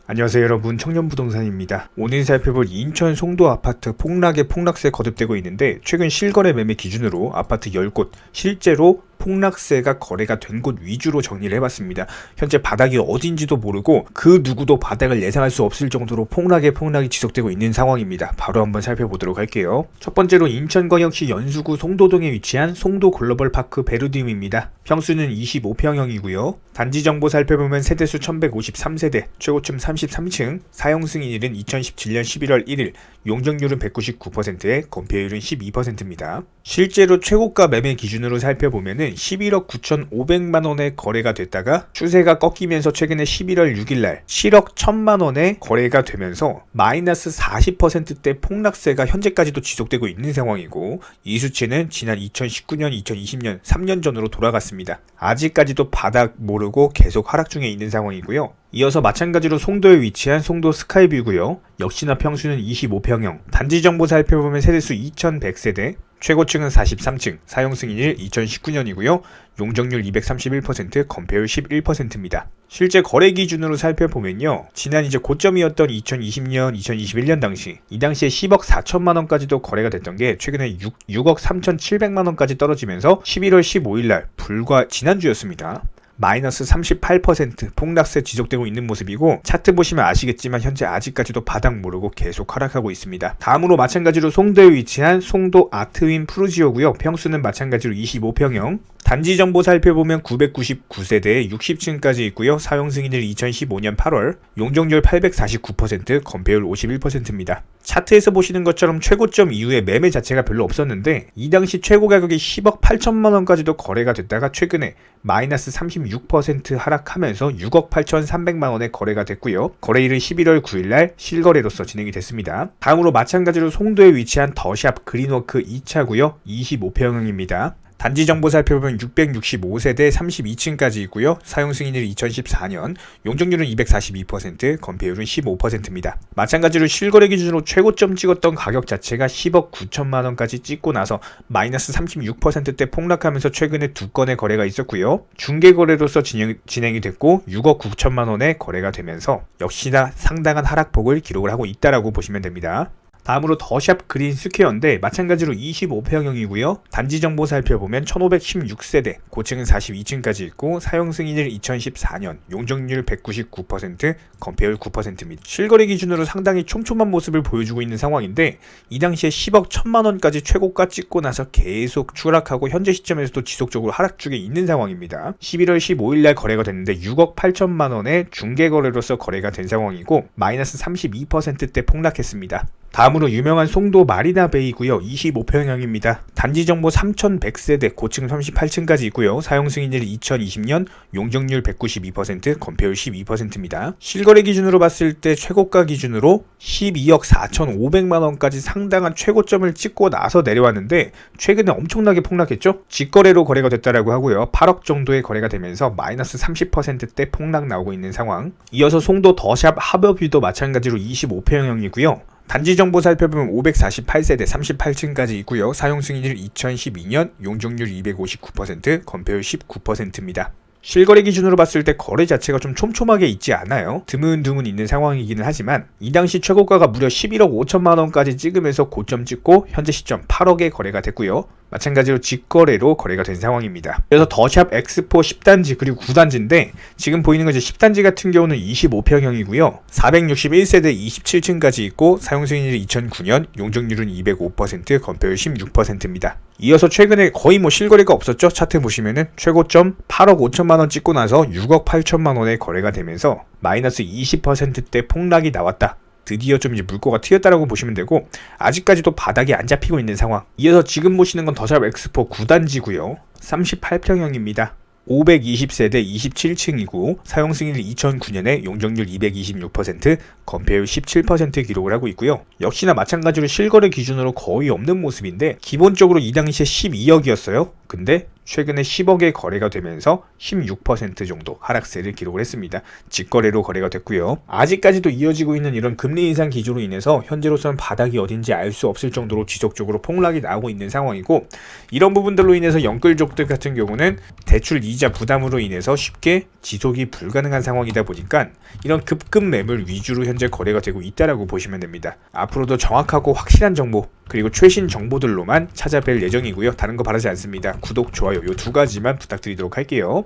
안녕하세요 여러분, 청년부동산입니다. 오늘 살펴볼 인천 송도 아파트 폭락에 폭락세 거듭되고 있는데, 최근 실거래 매매 기준으로 아파트 10곳 실제로 폭락세가 거래가 된 곳 위주로 정리를 해봤습니다. 현재 바닥이 어딘지도 모르고 그 누구도 바닥을 예상할 수 없을 정도로 폭락이 지속되고 있는 상황입니다. 바로 한번 살펴보도록 할게요. 첫 번째로 인천광역시 연수구 송도동에 위치한 송도글로벌파크 베르디움입니다. 평수는 25평형이고요. 단지 정보 살펴보면 세대수 1153세대, 최고층 33층, 사용 승인일은 2017년 11월 1일, 용적률은 199%에 건폐율은 12%입니다. 실제로 최고가 매매 기준으로 살펴보면은 11억 9,500만원에 거래가 됐다가 추세가 꺾이면서 최근에 11월 6일날 7억 1,000만원에 거래가 되면서 마이너스 40%대 폭락세가 현재까지도 지속되고 있는 상황이고, 이 수치는 지난 2019년, 2020년 3년 전으로 돌아갔습니다. 아직까지도 바닥 모르고 계속 하락 중에 있는 상황이고요. 이어서 마찬가지로 송도에 위치한 송도 스카이뷰고요. 역시나 평수는 25평형, 단지 정보 살펴보면 세대수 2100세대, 최고층은 43층, 사용 승인일 2019년이고요. 용적률 231%, 건폐율 11%입니다. 실제 거래 기준으로 살펴보면요, 지난 고점이었던 2020년, 2021년 당시, 이 당시에 10억 4천만원까지도 거래가 됐던 게 최근에 6억 3,700만원까지 떨어지면서 11월 15일날 불과 지난주였습니다. 마이너스 38% 폭락세 지속되고 있는 모습이고, 차트 보시면 아시겠지만 현재 아직까지도 바닥 모르고 계속 하락하고 있습니다. 다음으로 마찬가지로 송도에 위치한 송도 아트윈 프루지오고요. 평수는 마찬가지로 25평형, 단지 정보 살펴보면 999세대에 60층까지 있고요. 사용 승인일 2015년 8월, 용적률 849%, 건폐율 51%입니다. 차트에서 보시는 것처럼 최고점 이후에 매매 자체가 별로 없었는데, 이 당시 최고 가격이 10억 8천만원까지도 거래가 됐다가 최근에 마이너스 36% 하락하면서 6억 8,300만원에 거래가 됐고요. 거래일은 11월 9일날 실거래로서 진행이 됐습니다. 다음으로 마찬가지로 송도에 위치한 더샵 그린워크 2차고요. 25평형입니다. 단지 정보 살펴보면 665세대 32층까지 있고요. 사용 승인일 2014년, 용적률은 242%, 건폐율은 15%입니다. 마찬가지로 실거래 기준으로 최고점 찍었던 가격 자체가 10억 9천만원까지 찍고 나서 마이너스 36%대 폭락하면서 최근에 두 건의 거래가 있었고요. 중개거래로서 진행이 됐고 6억 9천만원에 거래가 되면서 역시나 상당한 하락폭을 기록을 하고 있다라고 보시면 됩니다. 다음으로 더샵 그린 스퀘어인데 마찬가지로 25평형이고요. 단지 정보 살펴보면 1516세대, 고층은 42층까지 있고 사용 승인일 2014년, 용적률 199%, 건폐율 9%입니다. 실거래 기준으로 상당히 촘촘한 모습을 보여주고 있는 상황인데, 이 당시에 10억 1천만원까지 최고가 찍고 나서 계속 추락하고 현재 시점에서도 지속적으로 하락 중에 있는 상황입니다. 11월 15일날 거래가 됐는데 6억 8천만원의 중개거래로서 거래가 된 상황이고 마이너스 32%대 폭락했습니다. 다음으로 유명한 송도 마리나베이고요. 25평형입니다. 단지 정보 3100세대, 고층 38층까지 있고요. 사용 승인일 2020년, 용적률 192%, 건폐율 12%입니다. 실거래 기준으로 봤을 때 최고가 기준으로 12억 4,500만원까지 상당한 최고점을 찍고 나서 내려왔는데 최근에 엄청나게 폭락했죠? 직거래로 거래가 됐다라고 하고요. 8억 정도의 거래가 되면서 마이너스 30%대 폭락 나오고 있는 상황. 이어서 송도 더샵 하버뷰도 마찬가지로 25평형이고요. 단지 정보 살펴보면 548세대 38층까지 있고요. 사용 승인일 2012년, 용적률 259%, 건폐율 19%입니다. 실거래 기준으로 봤을 때 거래 자체가 좀 촘촘하게 있지 않아요. 드문드문 있는 상황이기는 하지만 이 당시 최고가가 무려 11억 5천만원까지 찍으면서 고점 찍고 현재 시점 8억에 거래가 됐고요. 마찬가지로 직거래로 거래가 된 상황입니다. 그래서 더샵 엑스포 10단지 그리고 9단지인데 지금 보이는 건 10단지 같은 경우는 25평형이고요. 461세대 27층까지 있고 사용 승인일이 2009년, 용적률은 205%, 건폐율 16%입니다. 이어서 최근에 거의 실거래가 없었죠. 차트 보시면은 최고점 8억 5천만원 찍고 나서 6억 8천만원에 거래가 되면서 마이너스 20%대 폭락이 나왔다. 드디어 좀 물꼬가 트였다라고 보시면 되고, 아직까지도 바닥이 안 잡히고 있는 상황. 이어서 지금 보시는 건 더샵 엑스포 9단지고요. 38평형입니다. 520세대 27층이고 사용 승인일 2009년에 용적률 226%, 건폐율 17% 기록을 하고 있고요. 역시나 마찬가지로 실거래 기준으로 거의 없는 모습인데 기본적으로 이 당시에 12억이었어요. 근데 최근에 10억의 거래가 되면서 16% 정도 하락세를 기록을 했습니다. 직거래로 거래가 됐고요. 아직까지도 이어지고 있는 이런 금리 인상 기조로 인해서 현재로서는 바닥이 어딘지 알 수 없을 정도로 지속적으로 폭락이 나오고 있는 상황이고, 이런 부분들로 인해서 영끌족들 같은 경우는 대출 이자 부담으로 인해서 쉽게 지속이 불가능한 상황이다 보니까 이런 급급 매물 위주로 현재 거래가 되고 있다라고 보시면 됩니다. 앞으로도 정확하고 확실한 정보 그리고 최신 정보들로만 찾아뵐 예정이고요. 다른 거 바라지 않습니다. 구독, 좋아요 이 두 가지만 부탁드리도록 할게요.